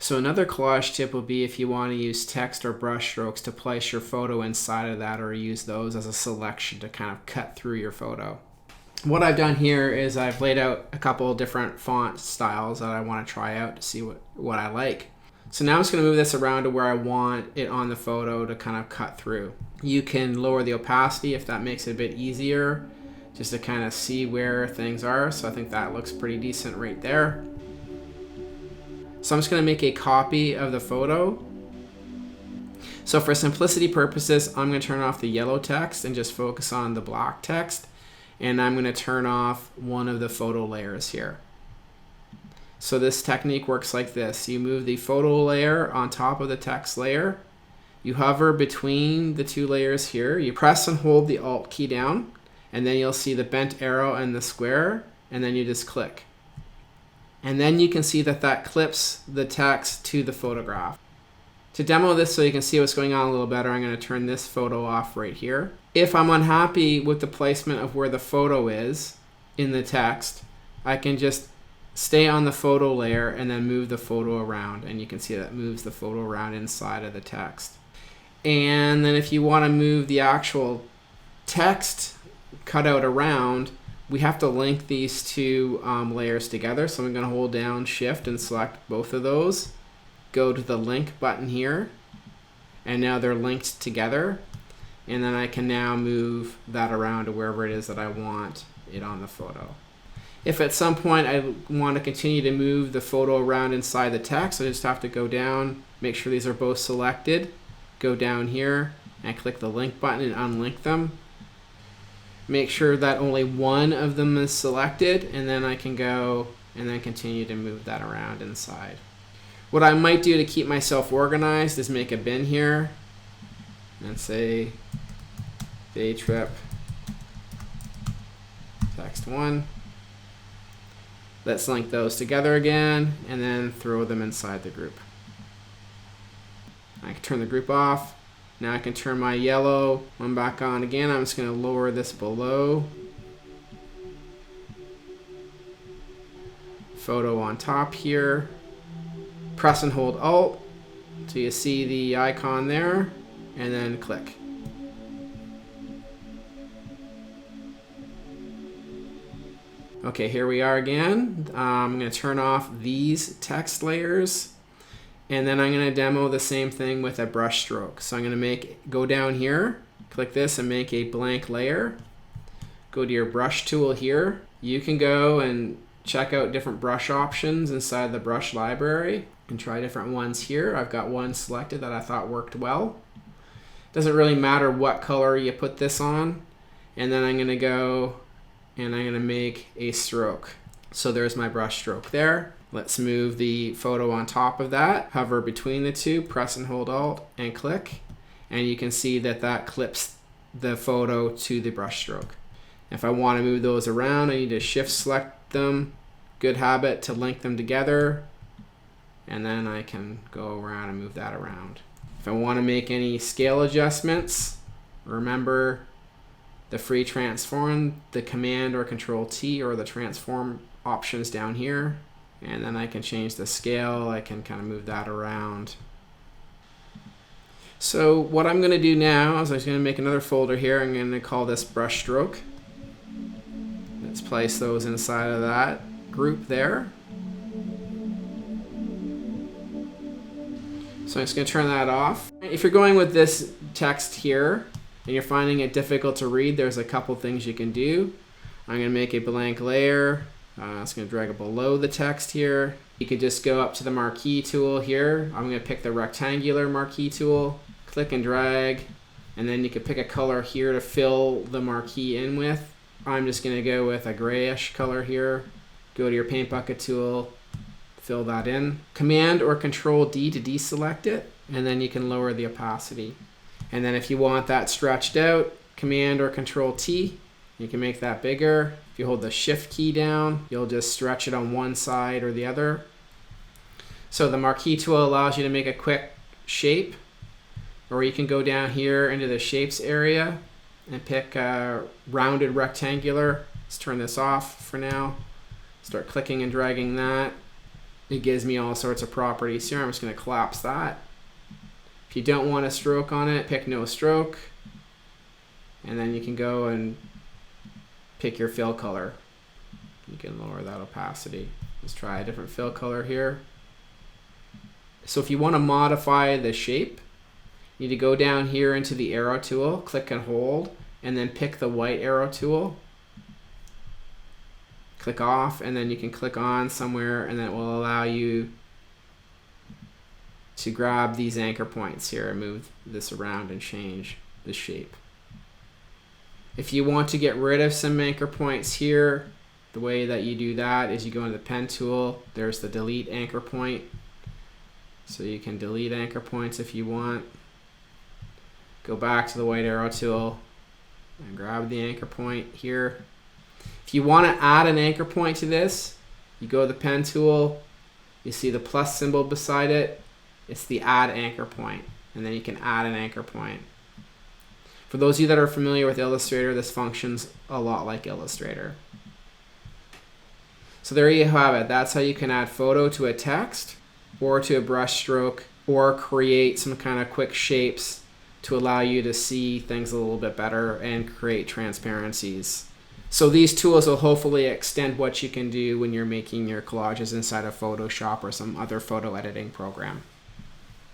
So another collage tip will be if you want to use text or brush strokes to place your photo inside of that, or use those as a selection to kind of cut through your photo. What I've done here is I've laid out a couple of different font styles that I want to try out to see what I like. So now I'm just going to move this around to where I want it on the photo to kind of cut through. You can lower the opacity if that makes it a bit easier, just to kind of see where things are. So I think that looks pretty decent right there. So I'm just going to make a copy of the photo. So for simplicity purposes, I'm going to turn off the yellow text and just focus on the black text. And I'm going to turn off one of the photo layers here. So this technique works like this. You move the photo layer on top of the text layer. You hover between the two layers here. You press and hold the Alt key down, and then you'll see the bent arrow and the square, and then you just click. And then you can see that that clips the text to the photograph. To demo this so you can see what's going on a little better, I'm going to turn this photo off right here. If I'm unhappy with the placement of where the photo is in the text, I can just stay on the photo layer and then move the photo around, and you can see that moves the photo around inside of the text. And then if you want to move the actual text cutout around, we have to link these two layers together. So I'm going to hold down Shift and select both of those. Go to the link button here, and now they're linked together. And then I can now move that around to wherever it is that I want it on the photo. If at some point I want to continue to move the photo around inside the text, I just have to go down, make sure these are both selected, go down here and click the link button and unlink them. Make sure that only one of them is selected, and then I can go and then continue to move that around inside. What I might do to keep myself organized is make a bin here and say day trip text 1. Let's link those together again and then throw them inside the group. I can turn the group off. Now I can turn my yellow one back on again. I'm just going to lower this below. Photo on top here. Press and hold Alt so you see the icon there, and then click. Okay, here we are again. I'm going to turn off these text layers, and then I'm going to demo the same thing with a brush stroke. So I'm going to go down here, click this and make a blank layer. Go to your brush tool here. You can go and check out different brush options inside the brush library and try different ones here. I've got one selected that I thought worked well. Doesn't really matter what color you put this on. And then I'm going to go and I'm going to make a stroke. So there's my brush stroke there. Let's move the photo on top of that. Hover between the two, press and hold Alt and click. And you can see that that clips the photo to the brush stroke. If I want to move those around, I need to shift select them. Good habit to link them together. And then I can go around and move that around. If I want to make any scale adjustments, remember the free transform, the Command or Control T or the transform options down here. And then I can change the scale. I can kind of move that around. So what I'm going to do now is I'm going to make another folder here. I'm going to call this brush stroke. Let's place those inside of that group there. So I'm just going to turn that off. If you're going with this text here and you're finding it difficult to read, there's a couple things you can do. I'm going to make a blank layer. I'm just going to drag it below the text here. You can just go up to the Marquee Tool here. I'm going to pick the rectangular Marquee Tool, click and drag, and then you can pick a color here to fill the marquee in with. I'm just going to go with a grayish color here. Go to your paint bucket tool, fill that in. Command or Control D to deselect it, and then you can lower the opacity. And then if you want that stretched out, Command or Control T, you can make that bigger. If you hold the Shift key down, you'll just stretch it on one side or the other. So the Marquee Tool allows you to make a quick shape, or you can go down here into the Shapes area and pick a rounded rectangular. Let's turn this off for now. Start clicking and dragging that. it gives me all sorts of properties here. I'm just going to collapse that. If you don't want a stroke on it, pick no stroke. And then you can go and pick your fill color. You can lower that opacity. Let's try a different fill color here. So if you want to modify the shape, you need to go down here into the arrow tool, click and hold, and then pick the white arrow tool. Click off, and then you can click on somewhere, and then it will allow you to grab these anchor points here and move this around and change the shape. If you want to get rid of some anchor points here, the way that you do that is you go into the pen tool, there's the delete anchor point. So you can delete anchor points if you want. Go back to the white arrow tool and grab the anchor point here. If you want to add an anchor point to this, you go to the pen tool, you see the plus symbol beside it, it's the add anchor point, and then you can add an anchor point. For those of you that are familiar with Illustrator, this functions a lot like Illustrator. So there you have it. That's how you can add photo to a text or to a brush stroke, or create some kind of quick shapes to allow you to see things a little bit better and create transparencies. So these tools will hopefully extend what you can do when you're making your collages inside of Photoshop or some other photo editing program.